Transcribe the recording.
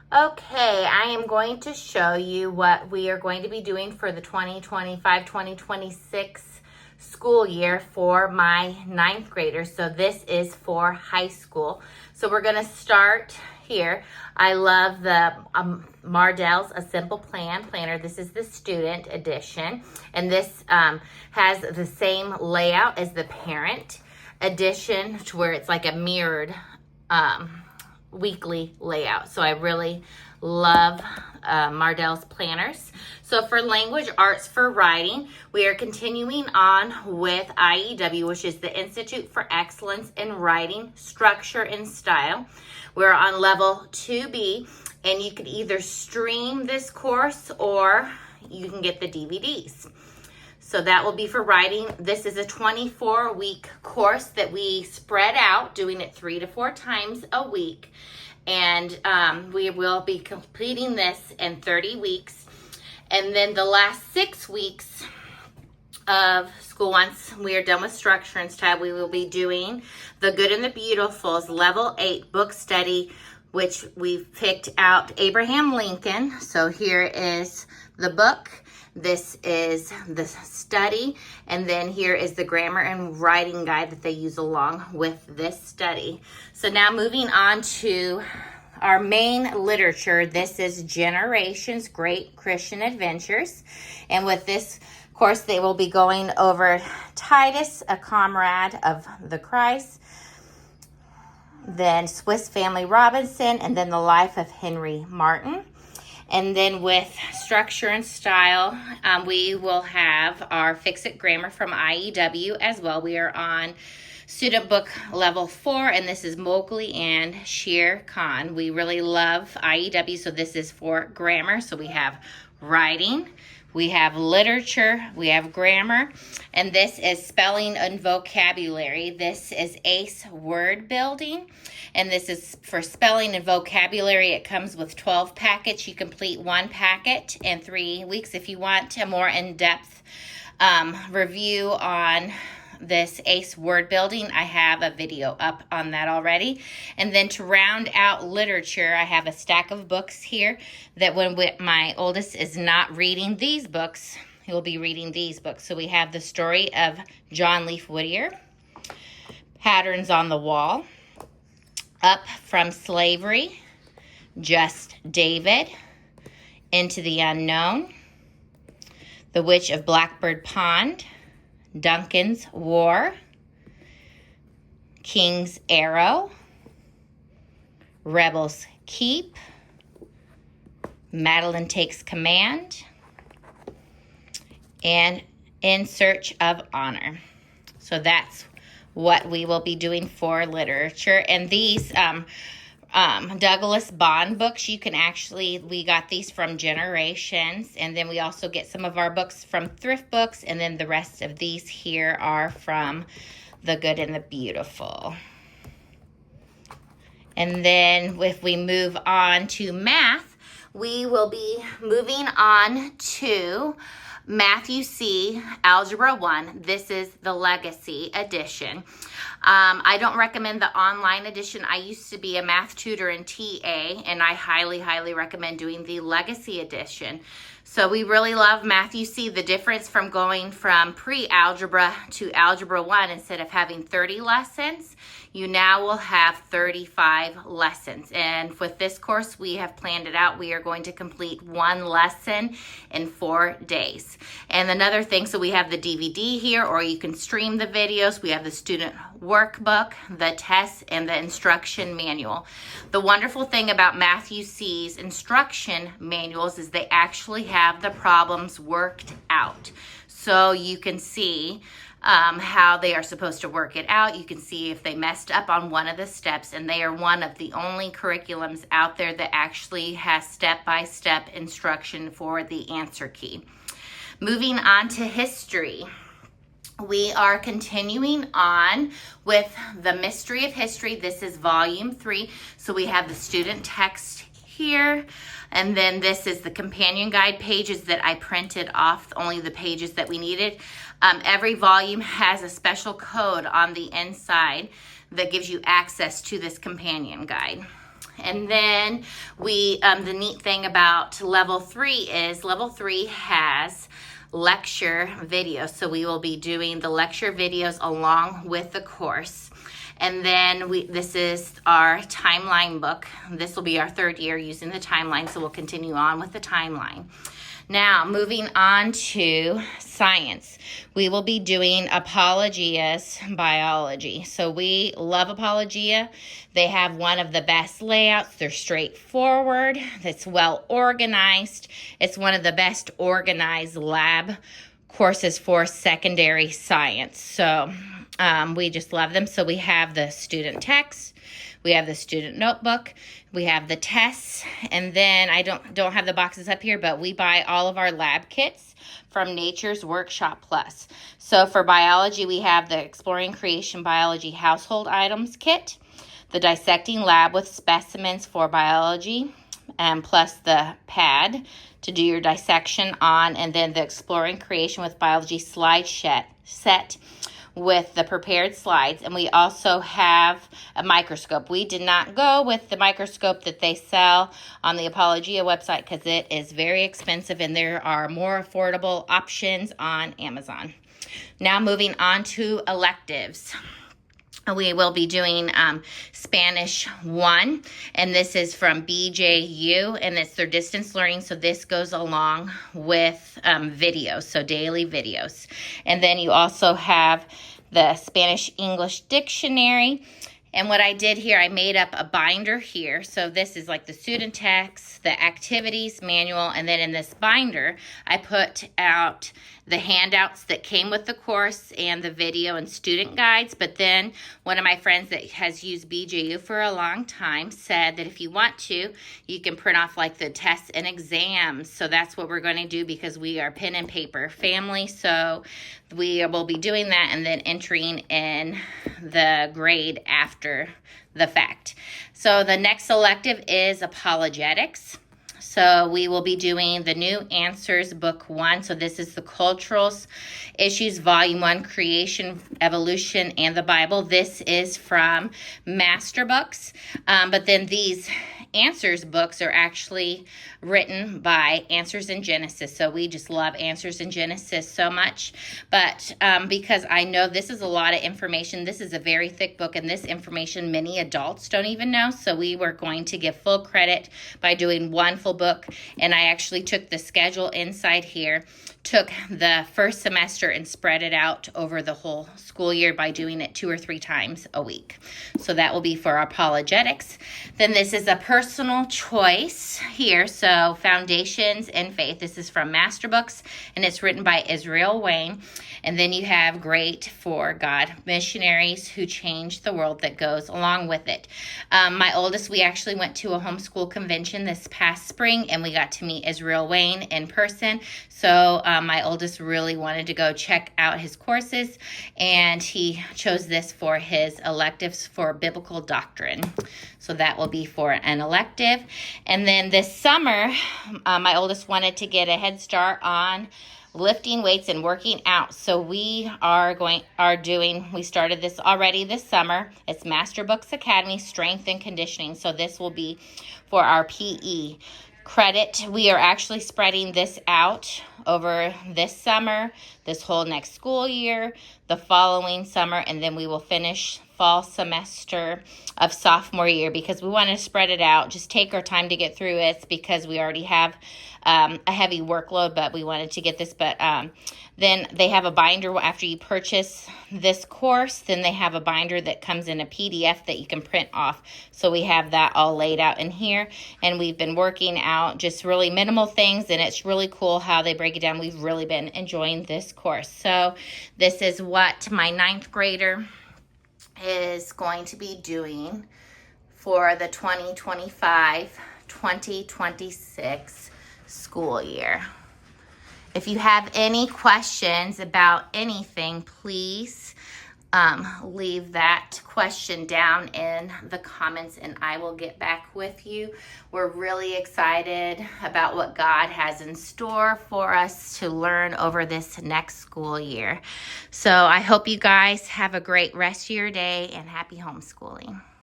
Okay, I am going to show you what we are going to be doing for the 2025-2026 school year for my 9th graders. So this is for high school. So we're going to start here. I love the Mardell's A Simple Planner. This is the student edition, and this has the same layout as the parent edition, to where it's like a mirrored weekly layout. So I really love Mardell's planners. So for language arts for writing, we are continuing on with IEW, which is the Institute for Excellence in Writing, Structure, and Style. We're on level 2B, and you can either stream this course or you can get the DVDs. So that will be for writing. This is a 24-week course that we spread out, doing it 3 to 4 times a week. And we will be completing this in 30 weeks. And then the last 6 weeks of school, once we are done with structure and style, we will be doing The Good and the Beautiful's Level 8 book study, which we've picked out Abraham Lincoln. So here is the book. This is the study, and then here is the grammar and writing guide that they use along with this study. So now moving on to our main literature. This is Generations Great Christian Adventures, and with this course they will be going over Titus, a comrade of the Christ, then Swiss Family Robinson, and then the life of Henry Martin. And then with structure and style, we will have our Fix-It Grammar from IEW as well. We are on student book level 4, and this is Mowgli and Shere Khan. We really love IEW, so this is for grammar. So we have writing, we have literature, we have grammar, and this is spelling and vocabulary. This is ACE word building, and this is for spelling and vocabulary. It comes with 12 packets. You complete 1 packet in 3 weeks. If you want a more in-depth review on this ACE word building, I have a video up on that already. And then to round out literature, I have a stack of books here that when my oldest is not reading these books, he will be reading these books. So we have the story of John Leaf Whittier, Patterns on the Wall, Up from Slavery, Just David, Into the Unknown, The Witch of Blackbird Pond, Duncan's War, King's Arrow, Rebel's Keep, Madeline Takes Command, and In Search of Honor. So that's what we will be doing for literature. And these Douglas Bond books, you can actually, we got these from Generations, and then we also get some of our books from Thrift Books, and then the rest of these here are from The Good and the Beautiful. And then if we move on to math, we will be moving on to Matthew C. Algebra 1. This is the Legacy edition. I don't recommend the online edition. I used to be a math tutor in TA, and I highly, highly recommend doing the Legacy edition. So we really love Matthew C. The difference from going from pre-algebra to Algebra 1, instead of having 30 lessons, you now will have 35 lessons. And with this course, we have planned it out. We are going to complete 1 lesson in 4 days. And another thing, so we have the DVD here, or you can stream the videos. We have the student workbook, the tests, and the instruction manual. The wonderful thing about Matthew C.'s instruction manuals is they actually have the problems worked out. So you can see how they are supposed to work it out. You can see if they messed up on one of the steps, and they are one of the only curriculums out there that actually has step-by-step instruction for the answer key. Moving on to history. We are continuing on with the Mystery of History. This is volume 3. So we have the student text here, and then this is the companion guide pages that I printed off, only the pages that we needed. Every volume has a special code on the inside that gives you access to this companion guide. And then the neat thing about level 3 is level 3 has lecture videos. So we will be doing the lecture videos along with the course. And then this is our timeline book. This will be our 3rd year using the timeline, so we'll continue on with the timeline. Now, moving on to science. We will be doing Apologia's biology. So we love Apologia. They have one of the best layouts. They're straightforward. It's well organized. It's one of the best organized lab courses for secondary science. So we just love them. So we have the student text. We have the student notebook, we have the tests, and then I don't have the boxes up here, but we buy all of our lab kits from Nature's Workshop Plus. So for biology, we have the Exploring Creation Biology Household Items Kit, the Dissecting Lab with Specimens for Biology, and plus the pad to do your dissection on, and then the Exploring Creation with Biology slide set with the prepared slides. And we also have a microscope. We did not go with the microscope that they sell on the Apologia website because it is very expensive, and there are more affordable options on Amazon. Now moving on to electives. We will be doing Spanish 1, and this is from BJU, and it's their distance learning, so this goes along with videos, so daily videos. And then you also have the Spanish-English dictionary. And what I did here, I made up a binder here. So this is like the student text, the activities manual, and then in this binder, I put out the handouts that came with the course and the video and student guides. But then one of my friends that has used BJU for a long time said that if you want to, you can print off like the tests and exams. So that's what we're going to do because we are pen and paper family. So we will be doing that and then entering in the grade after the fact. So the next elective is apologetics. So we will be doing the New Answers Book 1. So this is the Cultural Issues Volume 1, Creation, Evolution, and the Bible. This is from Master Books. But then these Answers books are actually written by Answers in Genesis. So we just love Answers in Genesis so much. But because I know this is a lot of information, this is a very thick book, and this information many adults don't even know. So we were going to give full credit by doing one full book. And I actually took the schedule inside here, took the first semester and spread it out over the whole school year by doing it 2 or 3 times a week. So that will be for apologetics. Then this is a personal choice here. So Foundations in Faith. This is from Master Books, and it's written by Israel Wayne. And then you have Great for God, Missionaries Who Changed the World, that goes along with it. My oldest, we actually went to a homeschool convention this past spring, and we got to meet Israel Wayne in person. So my oldest really wanted to go check out his courses, and he chose this for his electives for biblical doctrine. So that will be for an elective. And then this summer, my oldest wanted to get a head start on lifting weights and working out. So we we started this already this summer. It's Master Books Academy Strength and Conditioning. So this will be for our PE credit. We are actually spreading this out over this summer, this whole next school year, the following summer, and then we will finish fall semester of sophomore year because we want to spread it out, just take our time to get through it because we already have a heavy workload, but we wanted to get this. But then they have a binder after you purchase this course. Then they have a binder that comes in a PDF that you can print off. So we have that all laid out in here, and we've been working out just really minimal things, and it's really cool how they break it down. We've really been enjoying this course. So this is what my 9th grader is going to be doing for the 2025-2026 school year. If you have any questions about anything, please leave that question down in the comments and I will get back with you. We're really excited about what God has in store for us to learn over this next school year. So I hope you guys have a great rest of your day and happy homeschooling.